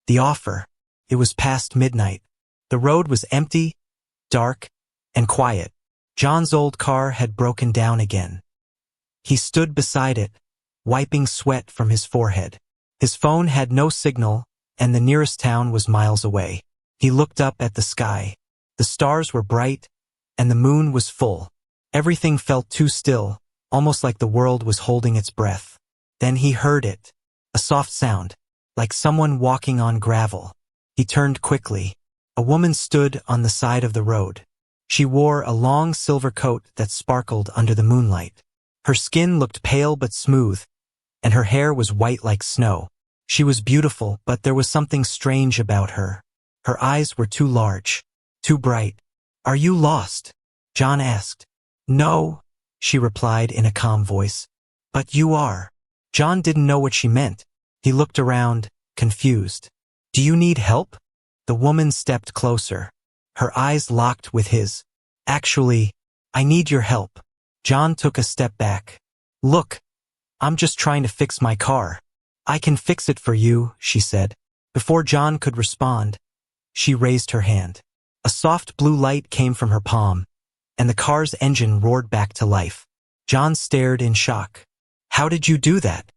The offer. It was past midnight. The road was empty, dark, and quiet. John's old car had broken down again. He stood beside it, wiping sweat from his forehead. His phone had no signal, and the nearest town was miles away. He looked up at the sky. The stars were bright, and the moon was full. Everything felt too still, almost like the world was holding its breath. Then he heard it. A soft sound, like someone walking on gravel. He turned quickly. A woman stood on the side of the road. She wore a long silver coat that sparkled under the moonlight. Her skin looked pale but smooth, and her hair was white like snow. She was beautiful, but there was something strange about her. Her eyes were too large, too bright. "Are you lost?" John asked. "No," she replied in a calm voice. "But you are." John didn't know what she meant. He looked around, confused. "Do you need help?" The woman stepped closer. Her eyes locked with his. "Actually, I need your help." John took a step back. "Look, I'm just trying to fix my car." "I can fix it for you," she said. Before John could respond, she raised her hand. A soft blue light came from her palm, and the car's engine roared back to life. John stared in shock. "How did you do that?"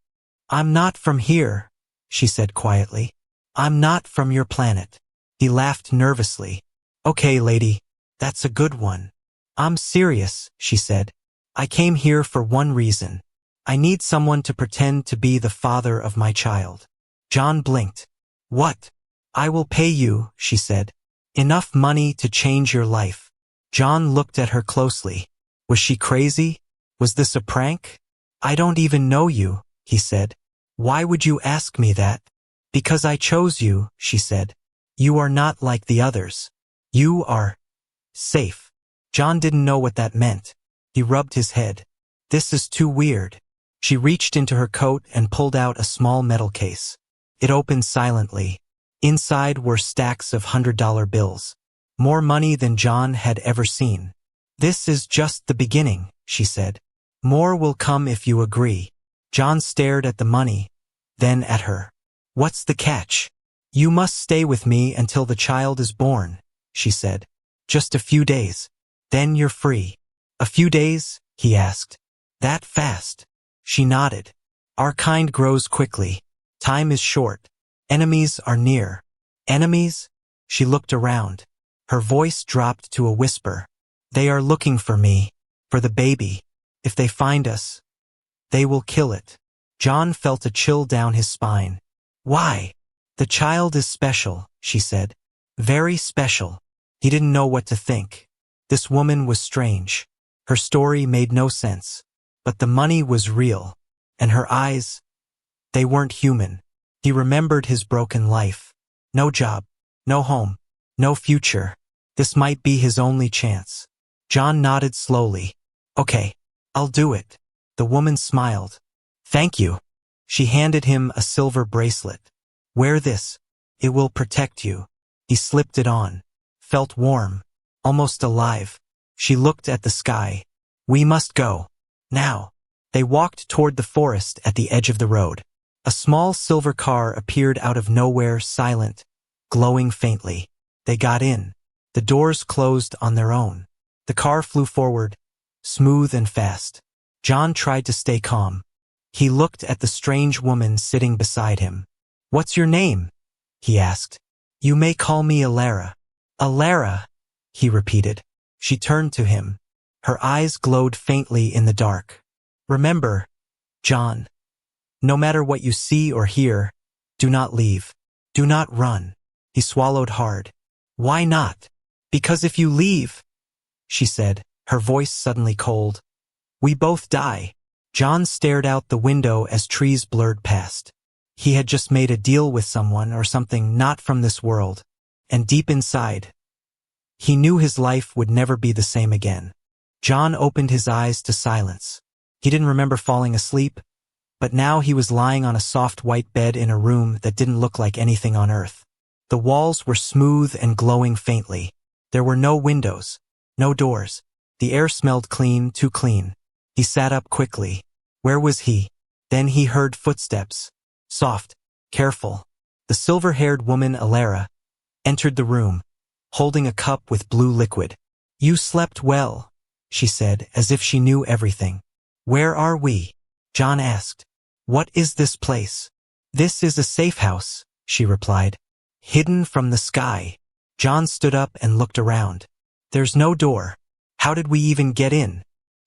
"I'm not from here," she said quietly. "I'm not from your planet." He laughed nervously. "Okay, lady, that's a good one." "I'm serious," she said. "I came here for one reason. I need someone to pretend to be the father of my child." John blinked. "What?" "I will pay you," she said. "Enough money to change your life." John looked at her closely. Was she crazy? Was this a prank? "I don't even know you," he said. "Why would you ask me that?" "Because I chose you," she said. "You are not like the others. You are safe." John didn't know what that meant. He rubbed his head. "This is too weird." She reached into her coat and pulled out a small metal case. It opened silently. Inside were stacks of $100 bills. More money than John had ever seen. "This is just the beginning," she said. "More will come if you agree." John stared at the money, then at her. "What's the catch?" "You must stay with me until the child is born," she said. "Just a few days. Then you're free." "A few days?" he asked. "That fast?" She nodded. "Our kind grows quickly. Time is short. Enemies are near." "Enemies?" She looked around. Her voice dropped to a whisper. "They are looking for me, for the baby. If they find us, they will kill it." John felt a chill down his spine. "Why?" "The child is special," she said. "Very special." He didn't know what to think. This woman was strange. Her story made no sense. But the money was real. And her eyes, they weren't human. He remembered his broken life. No job, no home, no future. This might be his only chance. John nodded slowly. "Okay, I'll do it." The woman smiled. "Thank you." She handed him a silver bracelet. "Wear this. It will protect you." He slipped it on. Felt warm, almost alive. She looked at the sky. "We must go. Now." They walked toward the forest at the edge of the road. A small silver car appeared out of nowhere, silent, glowing faintly. They got in. The doors closed on their own. The car flew forward, smooth and fast. John tried to stay calm. He looked at the strange woman sitting beside him. "What's your name?" he asked. "You may call me Alara." "Alara," he repeated. She turned to him. Her eyes glowed faintly in the dark. "Remember, John, no matter what you see or hear, do not leave. Do not run." He swallowed hard. "Why not?" "Because if you leave," she said, her voice suddenly cold, "we both die." John stared out the window as trees blurred past. He had just made a deal with someone or something not from this world, and deep inside, he knew his life would never be the same again. John opened his eyes to silence. He didn't remember falling asleep, but now he was lying on a soft white bed in a room that didn't look like anything on earth. The walls were smooth and glowing faintly. There were no windows, no doors. The air smelled clean, too clean. He sat up quickly. Where was he? Then he heard footsteps. Soft, careful. The silver-haired woman, Alara, entered the room, holding a cup with blue liquid. "You slept well," she said, as if she knew everything. "Where are we?" John asked. "What is this place?" "This is a safe house," she replied. "Hidden from the sky." John stood up and looked around. "There's no door. How did we even get in?"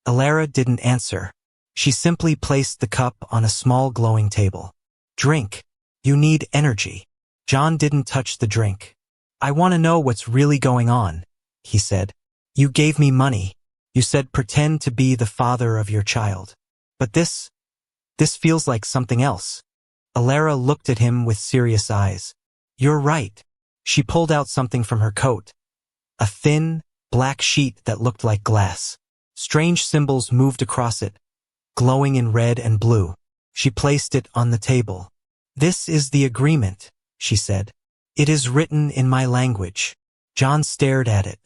Alara didn't answer. She simply placed the cup on a small glowing table. "Drink. You need energy." John didn't touch the drink. "I want to know what's really going on," he said. "You gave me money. You said pretend to be the father of your child. But this feels like something else." Alara looked at him with serious eyes. "You're right." She pulled out something from her coat. A thin, black sheet that looked like glass. Strange symbols moved across it, glowing in red and blue. She placed it on the table. "This is the agreement," she said. "It is written in my language." John stared at it.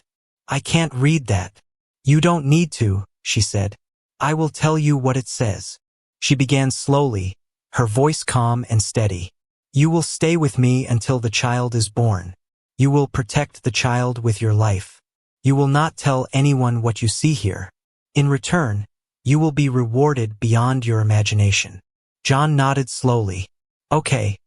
"I can't read that." "You don't need to," she said. "I will tell you what it says." She began slowly, her voice calm and steady. "You will stay with me until the child is born. You will protect the child with your life. You will not tell anyone what you see here. In return, you will be rewarded beyond your imagination." John nodded slowly. "Okay.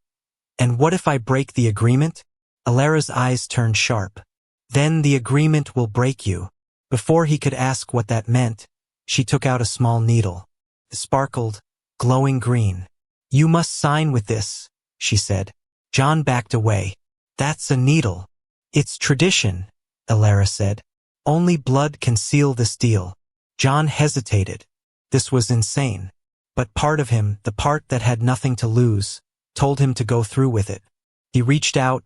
And what if I break the agreement?" Alara's eyes turned sharp. "Then the agreement will break you." Before he could ask what that meant, she took out a small needle. It sparkled, glowing green. "You must sign with this," she said. John backed away. "That's a needle." "It's tradition," Alara said. "Only blood can seal this deal." John hesitated. This was insane. But part of him, the part that had nothing to lose, told him to go through with it. He reached out,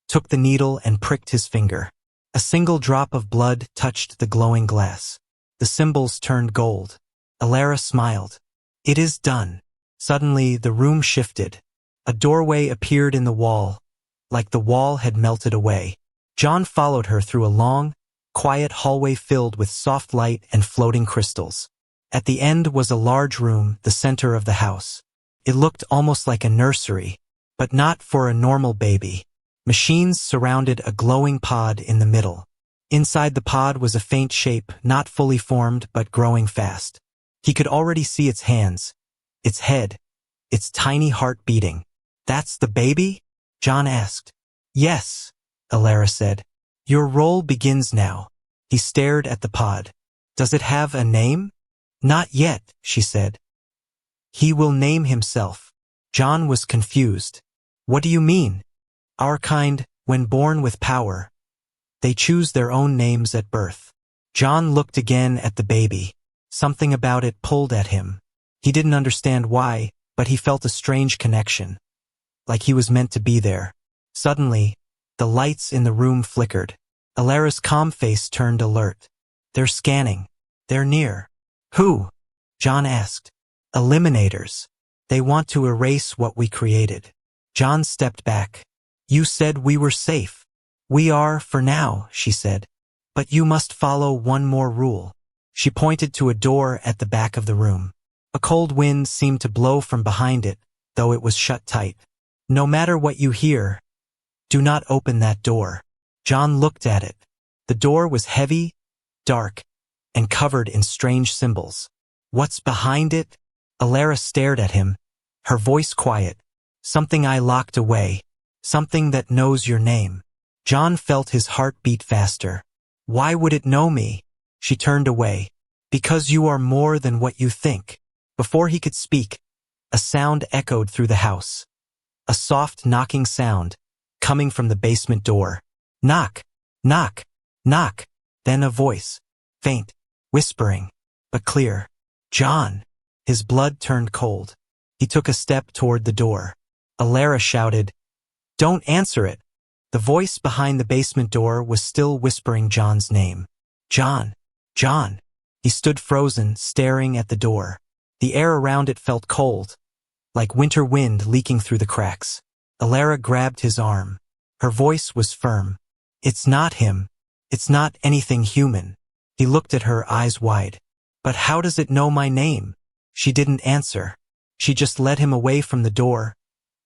took the needle and pricked his finger. A single drop of blood touched the glowing glass. The symbols turned gold. Alara smiled. "It is done." Suddenly, the room shifted. A doorway appeared in the wall, like the wall had melted away. John followed her through a long, quiet hallway filled with soft light and floating crystals. At the end was a large room, the center of the house. It looked almost like a nursery, but not for a normal baby. Machines surrounded a glowing pod in the middle. Inside the pod was a faint shape, not fully formed but growing fast. He could already see its hands, its head, its tiny heart beating. "That's the baby?" John asked. "Yes," Alara said. "Your role begins now." He stared at the pod. "Does it have a name?" "Not yet," she said. "He will name himself." John was confused. "What do you mean?" "Our kind, when born with power, they choose their own names at birth." John looked again at the baby. Something about it pulled at him. He didn't understand why, but he felt a strange connection, like he was meant to be there. Suddenly, the lights in the room flickered. Alara's calm face turned alert. "They're scanning. They're near." "Who?" John asked. "Eliminators. They want to erase what we created." John stepped back. "You said we were safe." "We are for now," she said. "But you must follow one more rule." She pointed to a door at the back of the room. A cold wind seemed to blow from behind it, though it was shut tight. "No matter what you hear, do not open that door." John looked at it. The door was heavy, dark, and covered in strange symbols. "What's behind it?" Alara stared at him, her voice quiet. "Something I locked away. Something that knows your name." John felt his heart beat faster. "Why would it know me?" She turned away. "Because you are more than what you think." Before he could speak, a sound echoed through the house. A soft knocking sound, coming from the basement door. "Knock, knock, knock." Then a voice, faint, whispering, but clear. "John." His blood turned cold. He took a step toward the door. Alara shouted, "Don't answer it." The voice behind the basement door was still whispering John's name. "John, John." He stood frozen, staring at the door. The air around it felt cold, like winter wind leaking through the cracks. Alara grabbed his arm. Her voice was firm. "It's not him. It's not anything human." He looked at her, eyes wide. "But how does it know my name?" She didn't answer. She just led him away from the door,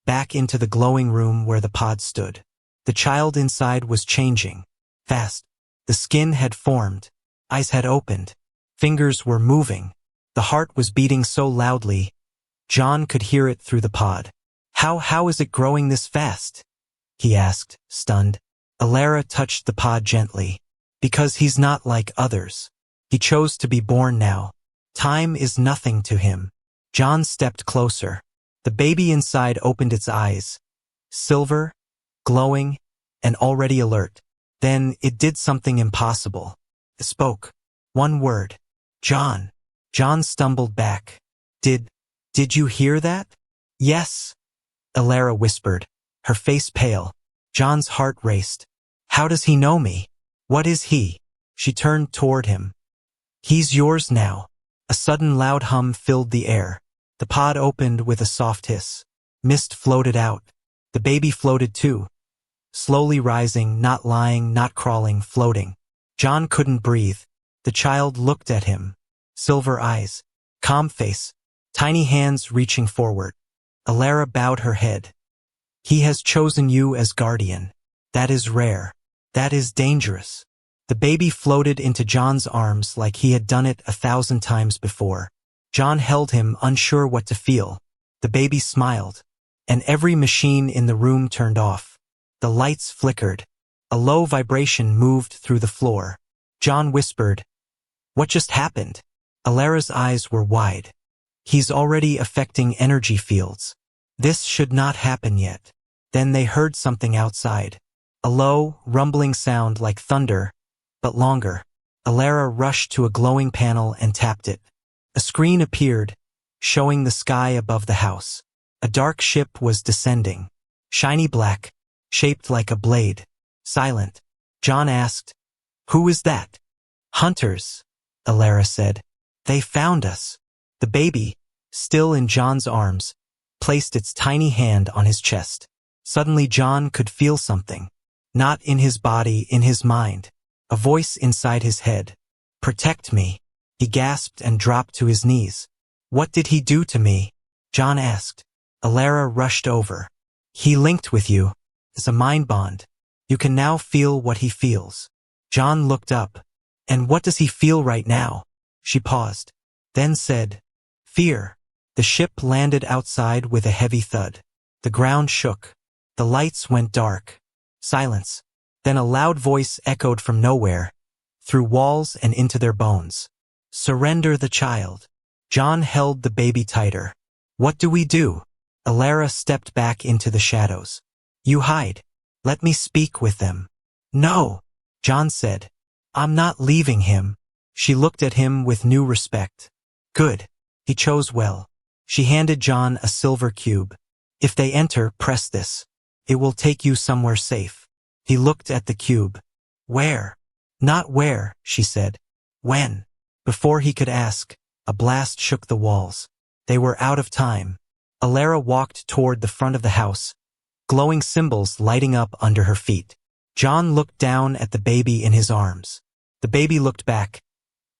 back into the glowing room where the pod stood. The child inside was changing. Fast. The skin had formed. Eyes had opened. Fingers were moving. The heart was beating so loudly, John could hear it through the pod. How is it growing this fast? He asked, stunned. Alara touched the pod gently. Because he's not like others. He chose to be born now. Time is nothing to him. John stepped closer. The baby inside opened its eyes. Silver, glowing, and already alert. Then it did something impossible. It spoke. One word. John. John stumbled back. Did you hear that? Yes. Alara whispered, her face pale. John's heart raced. How does he know me? What is he? She turned toward him. He's yours now. A sudden loud hum filled the air. The pod opened with a soft hiss. Mist floated out. The baby floated too. Slowly rising, not lying, not crawling, floating. John couldn't breathe. The child looked at him. Silver eyes. Calm face. Tiny hands reaching forward. Alara bowed her head. He has chosen you as guardian. That is rare. That is dangerous. The baby floated into John's arms like he had done it 1,000 times before. John held him, unsure what to feel. The baby smiled. And every machine in the room turned off. The lights flickered. A low vibration moved through the floor. John whispered, "What just happened?" Alara's eyes were wide. He's already affecting energy fields. This should not happen yet. Then they heard something outside. A low, rumbling sound like thunder, but longer. Alara rushed to a glowing panel and tapped it. A screen appeared, showing the sky above the house. A dark ship was descending. Shiny black, shaped like a blade. Silent. John asked, "Who is that?" "Hunters," Alara said. "They found us." The baby, still in John's arms, placed its tiny hand on his chest. Suddenly John could feel something. Not in his body, in his mind. A voice inside his head. "Protect me." He gasped and dropped to his knees. "What did he do to me?" John asked. Alara rushed over. "He linked with you. It's a mind bond. You can now feel what he feels." John looked up. "And what does he feel right now?" She paused. Then said, "Fear." The ship landed outside with a heavy thud. The ground shook. The lights went dark. Silence. Then a loud voice echoed from nowhere, through walls and into their bones. "Surrender the child." John held the baby tighter. "What do we do?" Alara stepped back into the shadows. "You hide. Let me speak with them." "No," John said. "I'm not leaving him." She looked at him with new respect. "Good. He chose well." She handed John a silver cube. "If they enter, press this. It will take you somewhere safe." He looked at the cube. "Where?" "Not where," she said. "When?" Before he could ask, a blast shook the walls. They were out of time. Alara walked toward the front of the house, glowing symbols lighting up under her feet. John looked down at the baby in his arms. The baby looked back.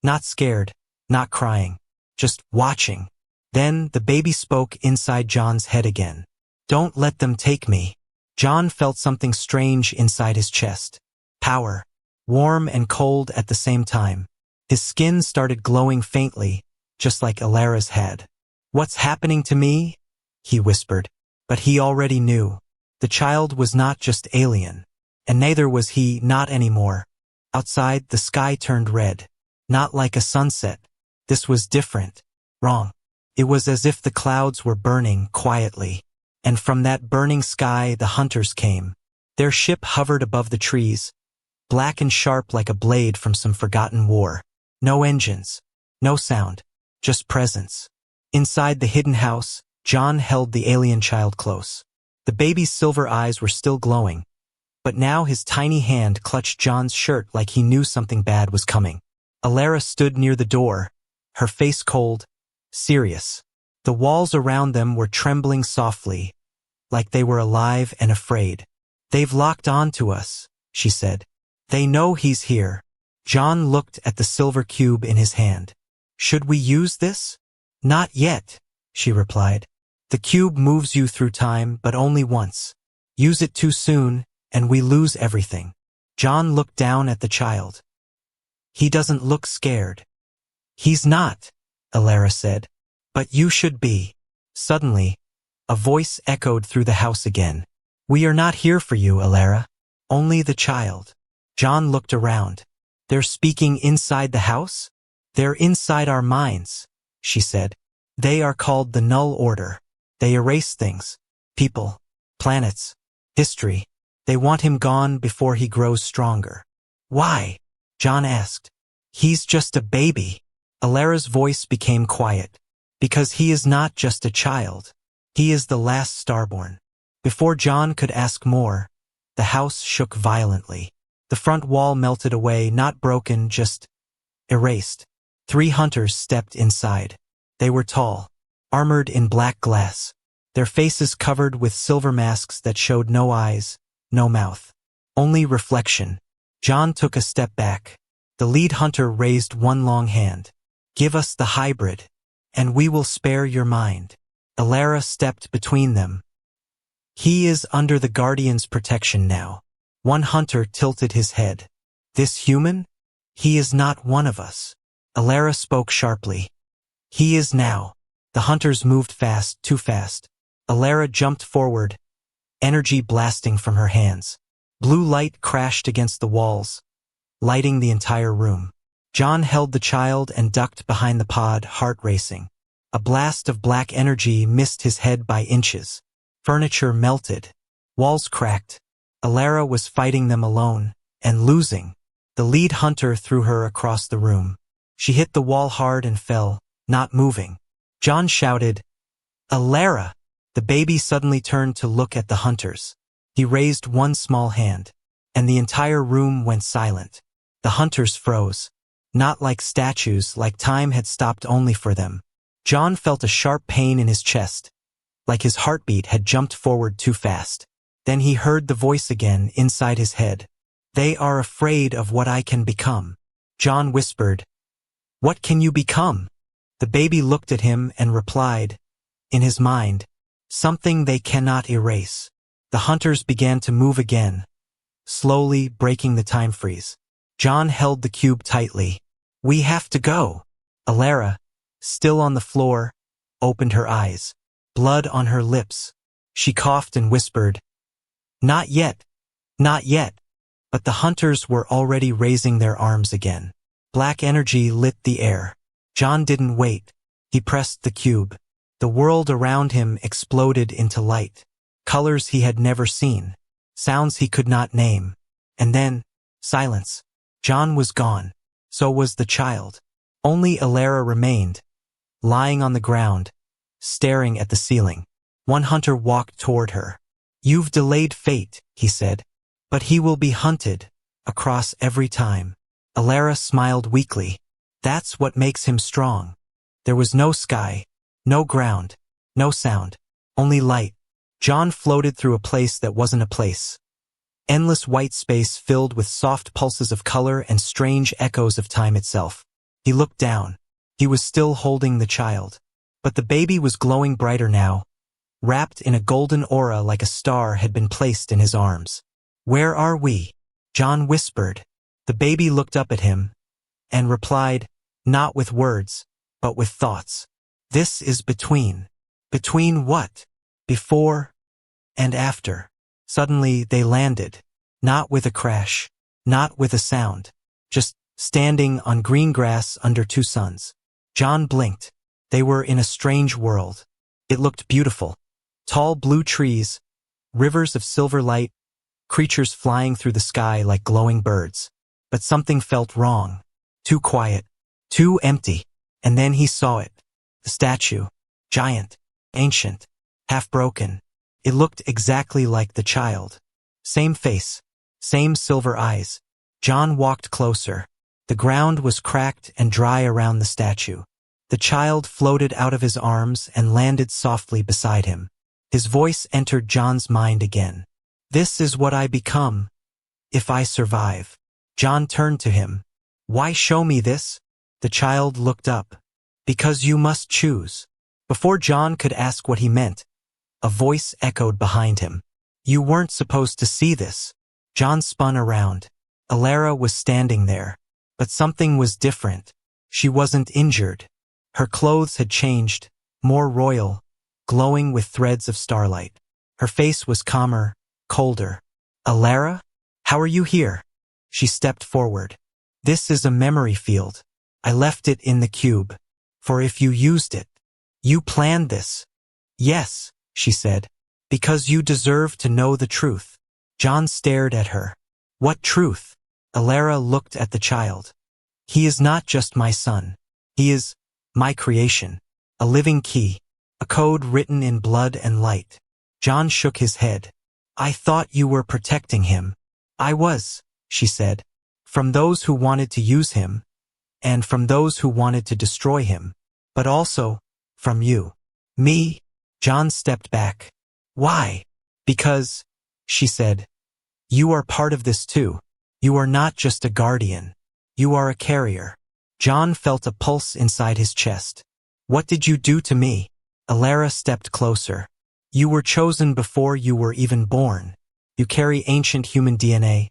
Not scared, not crying, just watching. Then the baby spoke inside John's head again. "Don't let them take me." John felt something strange inside his chest. Power. Warm and cold at the same time. His skin started glowing faintly, just like Alara's had. "What's happening to me?" he whispered. But he already knew. The child was not just alien. And neither was he, not anymore. Outside, the sky turned red. Not like a sunset. This was different. Wrong. It was as if the clouds were burning quietly. And from that burning sky, the hunters came. Their ship hovered above the trees, black and sharp like a blade from some forgotten war. No engines. No sound. Just presence. Inside the hidden house, John held the alien child close. The baby's silver eyes were still glowing. But now his tiny hand clutched John's shirt like he knew something bad was coming. Alara stood near the door, her face cold, serious. The walls around them were trembling softly, like they were alive and afraid. "They've locked on to us," she said. "They know he's here." John looked at the silver cube in his hand. "Should we use this?" "Not yet," she replied. The cube moves you through time, but only once. Use it too soon, and we lose everything. John looked down at the child. He doesn't look scared. He's not, Alara said. But you should be. Suddenly, a voice echoed through the house again. We are not here for you, Alara. Only the child. John looked around. They're speaking inside the house? They're inside our minds, she said. They are called the Null Order. They erase things. People. Planets. History. They want him gone before he grows stronger. Why? John asked. He's just a baby. Alara's voice became quiet. Because he is not just a child. He is the last starborn. Before John could ask more, the house shook violently. The front wall melted away, not broken, just erased. 3 hunters stepped inside. They were tall, armored in black glass, their faces covered with silver masks that showed no eyes, no mouth. Only reflection. John took a step back. The lead hunter raised one long hand. Give us the hybrid, and we will spare your mind. Alara stepped between them. He is under the Guardian's protection now. One hunter tilted his head. This human? He is not one of us. Alara spoke sharply. He is now. The hunters moved fast, too fast. Alara jumped forward, energy blasting from her hands. Blue light crashed against the walls, lighting the entire room. John held the child and ducked behind the pod, heart racing. A blast of black energy missed his head by inches. Furniture melted. Walls cracked. Alara was fighting them alone, and losing. The lead hunter threw her across the room. She hit the wall hard and fell, not moving. John shouted, Alara! The baby suddenly turned to look at the hunters. He raised one small hand, and the entire room went silent. The hunters froze. Not like statues, like time had stopped only for them. John felt a sharp pain in his chest, like his heartbeat had jumped forward too fast. Then he heard the voice again inside his head. They are afraid of what I can become. John whispered, What can you become? The baby looked at him and replied, in his mind, something they cannot erase. The hunters began to move again, slowly breaking the time freeze. John held the cube tightly. We have to go. Alara, still on the floor, opened her eyes, blood on her lips. She coughed and whispered, Not yet, not yet. But the hunters were already raising their arms again. Black energy lit the air. John didn't wait. He pressed the cube. The world around him exploded into light. Colors he had never seen. Sounds he could not name. And then, silence. John was gone. So was the child. Only Alara remained, lying on the ground, staring at the ceiling. One hunter walked toward her. You've delayed fate, he said. But he will be hunted, across every time. Alara smiled weakly. That's what makes him strong. There was no sky, no ground, no sound, only light. John floated through a place that wasn't a place. Endless white space filled with soft pulses of color and strange echoes of time itself. He looked down. He was still holding the child. But the baby was glowing brighter now, wrapped in a golden aura like a star had been placed in his arms. Where are we? John whispered. The baby looked up at him and replied, not with words, but with thoughts. This is between. Between what? Before and after. Suddenly they landed, not with a crash, not with a sound, just standing on green grass under 2 suns. John blinked. They were in a strange world. It looked beautiful. Tall blue trees, rivers of silver light, creatures flying through the sky like glowing birds. But something felt wrong. Too quiet. Too empty. And then he saw it. The statue. Giant. Ancient. Half broken. It looked exactly like the child. Same face. Same silver eyes. John walked closer. The ground was cracked and dry around the statue. The child floated out of his arms and landed softly beside him. His voice entered John's mind again. This is what I become, if I survive. John turned to him. Why show me this? The child looked up. Because you must choose. Before John could ask what he meant, a voice echoed behind him. You weren't supposed to see this. John spun around. Alara was standing there. But something was different. She wasn't injured. Her clothes had changed, more royal, glowing with threads of starlight. Her face was calmer, colder. Alara? How are you here? She stepped forward. This is a memory field. I left it in the cube. For if you used it. You planned this. Yes, she said. Because you deserve to know the truth. John stared at her. What truth? Alara looked at the child. He is not just my son. He is my creation. A living key. A code written in blood and light. John shook his head. I thought you were protecting him. I was, she said. From those who wanted to use him. And from those who wanted to destroy him. But also, from you. Me? John stepped back. Why? Because, she said. You are part of this too. You are not just a guardian. You are a carrier. John felt a pulse inside his chest. What did you do to me? Alara stepped closer. You were chosen before you were even born. You carry ancient human DNA.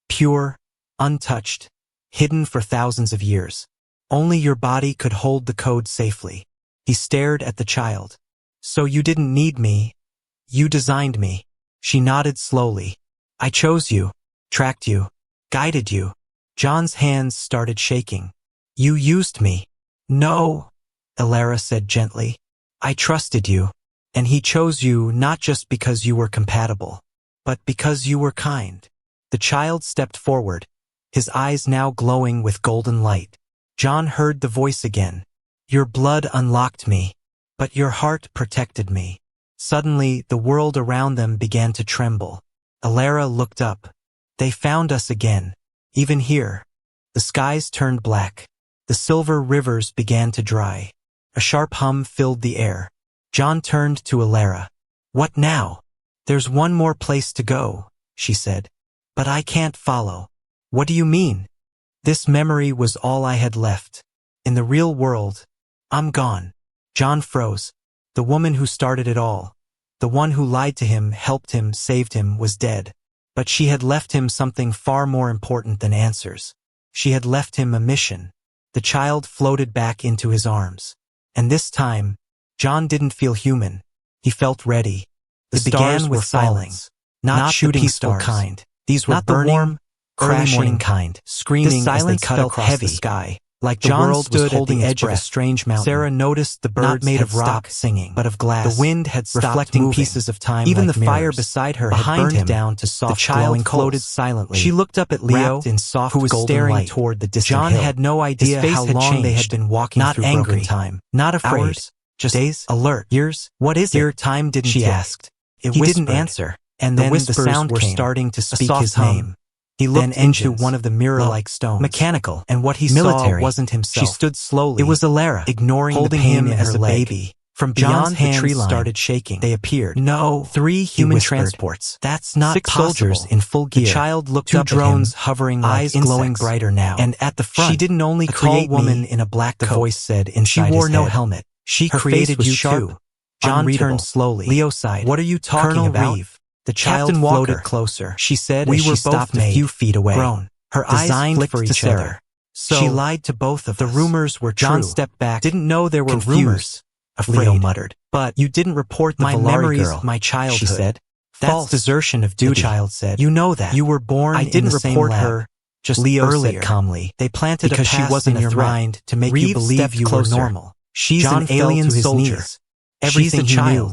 Pure, untouched, hidden for thousands of years. Only your body could hold the code safely. He stared at the child. So you didn't need me. You designed me. She nodded slowly. I chose you, tracked you, guided you. John's hands started shaking. You used me. No, Alara said gently. I trusted you. And he chose you not just because you were compatible, but because you were kind. The child stepped forward, his eyes now glowing with golden light. John heard the voice again. Your blood unlocked me, but your heart protected me. Suddenly, the world around them began to tremble. Alara looked up. They found us again. Even here. The skies turned black. The silver rivers began to dry. A sharp hum filled the air. John turned to Alara. What now? There's one more place to go, she said. But I can't follow. What do you mean? This memory was all I had left. In the real world, I'm gone. John froze. The woman who started it all, the one who lied to him, helped him, saved him, was dead. But she had left him something far more important than answers. She had left him a mission. The child floated back into his arms. And this time, John didn't feel human. He felt ready. The stars were falling, not shooting the peaceful kind. These were not burning, the warm, crashing kind, screaming as they cut across the sky. Like the world was holding the edge of a strange mountain. Sarah noticed the birds not made of rock singing, but of glass. The wind had stopped reflecting moving. Pieces of time. Even like the fire beside her behind had burned him down to soft. The child floated silently. She looked up at Leo, in soft, who was staring light toward the distant John hill. Had no idea how long they had been walking not through angry time, not afraid, hours, just days, alert, years. What is it? Time didn't. She asked. He didn't answer, and then the sound were starting to speak his name. He looked into one of the mirror-like stones. Mechanical. And what he saw wasn't himself. She stood slowly. It was Alara, ignoring holding the pain him as a baby. From beyond the tree line started shaking. They appeared. No. 3 human transports. That's not 6 possible. Soldiers in full gear. The child looked 2 up drones at him, hovering eyes like glowing brighter now. And at the front, she didn't only create a woman in a black coat. The voice said inside she wore no helmet. She created you too. John turned slowly. Leo sighed. What are you talking about? Reeve. The child floated closer. She said we were both a few feet away. Grown. Her eyes flicked for each other. So she lied to both of us. The rumors were true. John stepped back. Didn't know there were rumors. Afraid. Leo muttered. But you didn't report the Valari girl. My childhood. She said. False desertion of duty. The child said. You know that. You were born. I didn't report her. Just Leo said calmly. They planted because a past she wasn't in your mind to make you believe you were normal. She's an alien soldier. Everything he knew.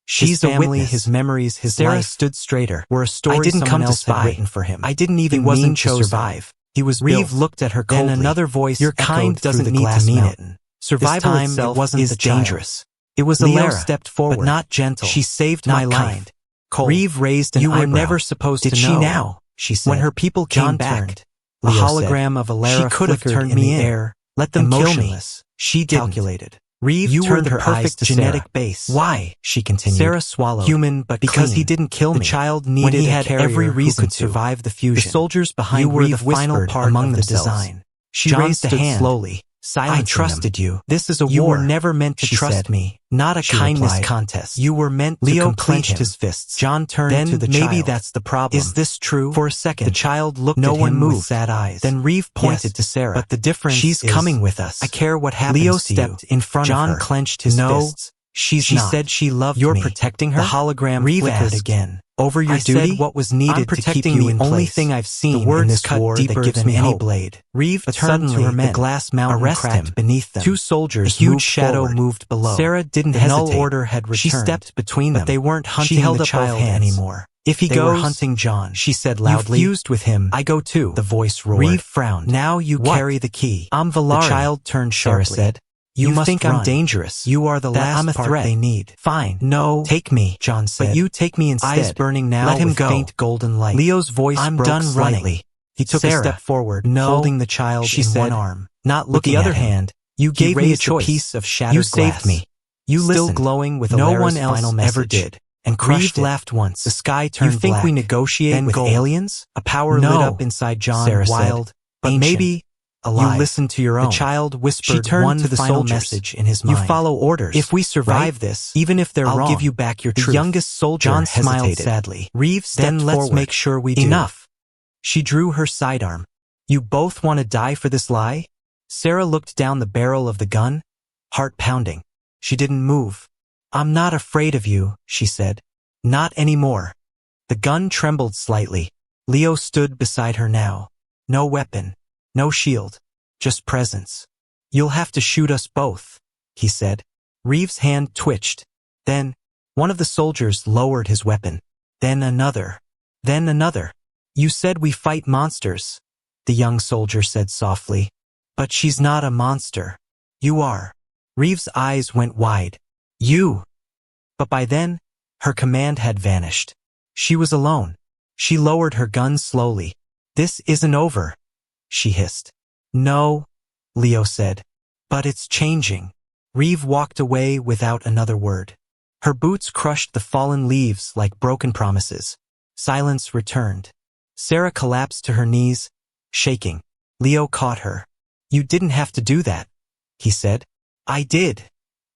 She's a witness. His memories, his Sarah life stood straighter. Were a story I didn't come to spy. Written for him. I didn't even mean to survive. He was Reeve built. Looked at her coldly. Then another voice. Your kind doesn't need to mean it. Survival itself wasn't dangerous. It was Leo stepped forward, but not gentle. She saved my life. Reeve raised an eyebrow. You were never supposed to know. Did she now? She said. When her people came back, a hologram of Alara she could have turned me in the air. Let them kill me. She calculated. Reeve you turned her perfect genetic Sarah. Base. Why? She continued. Sarah swallowed. Human, but because clean. He didn't kill me. The child needed when he had every reason to survive the fusion. The soldiers behind you were the final part among the design. She John raised a hand slowly, silencing I trusted you. This is a war. You were never meant to she trust said. me. Not a She kindness replied. contest. You were meant Leo to complete clenched him. his fists. John turned Then to the maybe child. that's the problem. Is this true? For a second, The child looked no at one him moved. with sad eyes. Then Reeve pointed Yes, to Sarah. But the difference She's is, coming with us. I care what happens Leo to stepped you. in front John of her. clenched his No, fists. she not. said she loved You're me. protecting her? The hologram Reeve flickered asked. again. Over your I duty? said what was needed I'm to keep protecting you the in only place. thing I've seen the words in this cut war deeper that gives than me any hope. blade. Reeve But turned to her suddenly, men. the glass mountain Arrest cracked him. beneath them. 2 soldiers A huge moved shadow forward. moved below. Sarah didn't The hesitate. null order had returned. She stepped between them. But they weren't hunting she held the up child both hands. anymore. If he They goes, were hunting John. she said loudly. You fused with him. I go too. The voice roared. Reeve frowned. Now you What? carry the key. I'm The Valari. child turned Sarah sharply. said. You must think run. I'm dangerous. You are the That last I'm a part threat they need. Fine. No, Take me, John said. but you take me instead. Eyes burning now Let him with go. faint golden light. Leo's voice I'm broke done slightly. running. He took Sarah, a step forward, no, holding the child she in said, one arm. not With looking the at other him. hand, You he gave me a raised choice. piece of shattered You glass. saved me. You Still listened. glowing with No Alara's one else final ever message. did. And Reeve crushed it. laughed once. The sky turned You think black. we negotiate Then with gold. aliens? A power No, lit up inside John, Sarah said. wild, But ancient, maybe alive. you listen to your own. The child whispered She turned one to the final soldiers. message in his You mind. follow orders. If we survive right? this, even if they're I'll wrong, give you back your the truth. youngest soldier John smiled hesitated. sadly. Reeve stepped Then let's forward. make sure we do. Enough. She drew her sidearm. You both want to die for this lie? Sarah looked down the barrel of the gun, heart pounding. She didn't move. I'm not afraid of you, she said. Not anymore. The gun trembled slightly. Leo stood beside her now. No weapon, no shield, just presence. You'll have to shoot us both, he said. Reeve's hand twitched. Then, one of the soldiers lowered his weapon. Then another. Then another. You said we fight monsters, the young soldier said softly. But she's not a monster. You are. Reeve's eyes went wide. You. But by then, her command had vanished. She was alone. She lowered her gun slowly. This isn't over, she hissed. No, Leo said. But it's changing. Reeve walked away without another word. Her boots crushed the fallen leaves like broken promises. Silence returned. Sarah collapsed to her knees, shaking. Leo caught her. You didn't have to do that, he said. I did,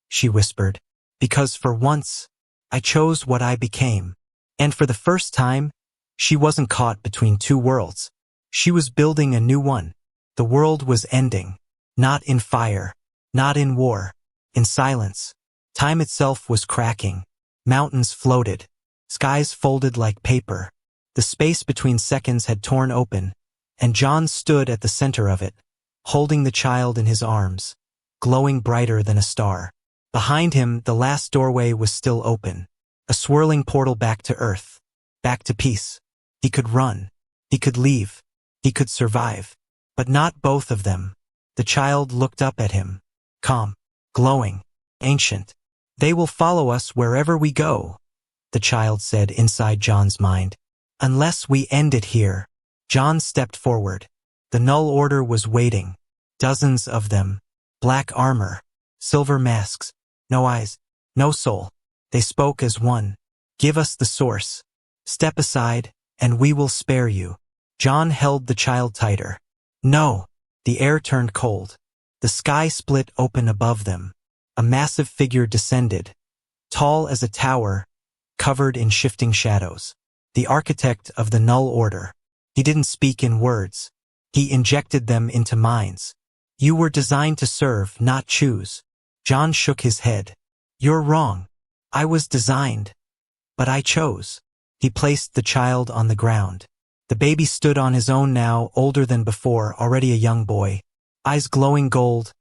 she whispered, because for once, I chose what I became. And for the first time, she wasn't caught between two worlds. She was building a new one. The world was ending. Not in fire, not in war, in silence. Time itself was cracking. Mountains floated. Skies folded like paper. The space between seconds had torn open, and John stood at the center of it, holding the child in his arms, glowing brighter than a star. Behind him, the last doorway was still open, a swirling portal back to Earth, back to peace. He could run. He could leave. He could survive. But not both of them. The child looked up at him, calm, glowing, ancient. They will follow us wherever we go, the child said inside John's mind. Unless we end it here. John stepped forward. The Null Order was waiting. Dozens of them. Black armor. Silver masks. No eyes. No soul. They spoke as one. Give us the source. Step aside, and we will spare you. John held the child tighter. No. The air turned cold. The sky split open above them. A massive figure descended. Tall as a tower, covered in shifting shadows. The architect of the Null Order. He didn't speak in words. He injected them into minds. You were designed to serve, not choose. John shook his head. You're wrong. I was designed. But I chose. He placed the child on the ground. The baby stood on his own now, older than before, already a young boy. Eyes glowing gold,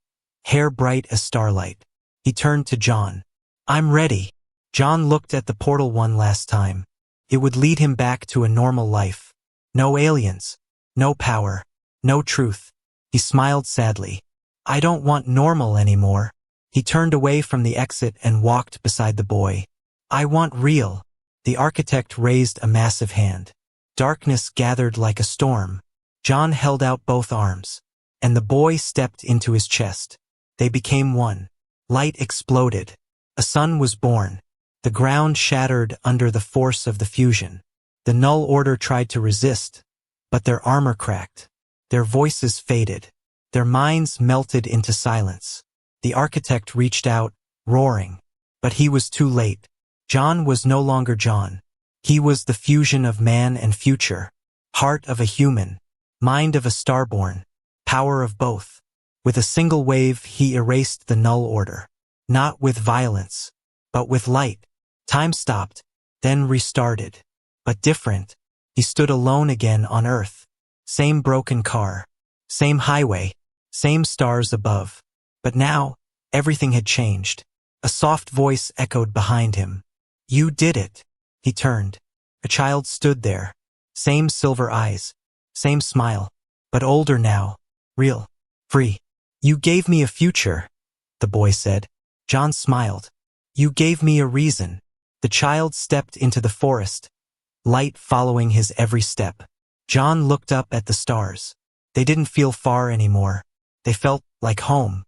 hair bright as starlight. He turned to John. I'm ready. John looked at the portal one last time. It would lead him back to a normal life. No aliens. No power. No truth. He smiled sadly. I don't want normal anymore. He turned away from the exit and walked beside the boy. I want real. The architect raised a massive hand. Darkness gathered like a storm. John held out both arms, and the boy stepped into his chest. They became one. Light exploded. A sun was born. The ground shattered under the force of the fusion. The Null Order tried to resist, but their armor cracked. Their voices faded. Their minds melted into silence. The architect reached out, roaring. But he was too late. John was no longer John. He was the fusion of man and future, heart of a human, mind of a starborn, power of both. With a single wave he erased the null order. Not with violence, but with light. Time stopped, then restarted. But different. He stood alone again on Earth. Same broken car. Same highway. Same stars above. But now, everything had changed. A soft voice echoed behind him. You did it. He turned. A child stood there. Same silver eyes. Same smile. But older now. Real. Free. You gave me a future, the boy said. John smiled. You gave me a reason. The child stepped into the forest, light following his every step. John looked up at the stars. They didn't feel far anymore. They felt like home.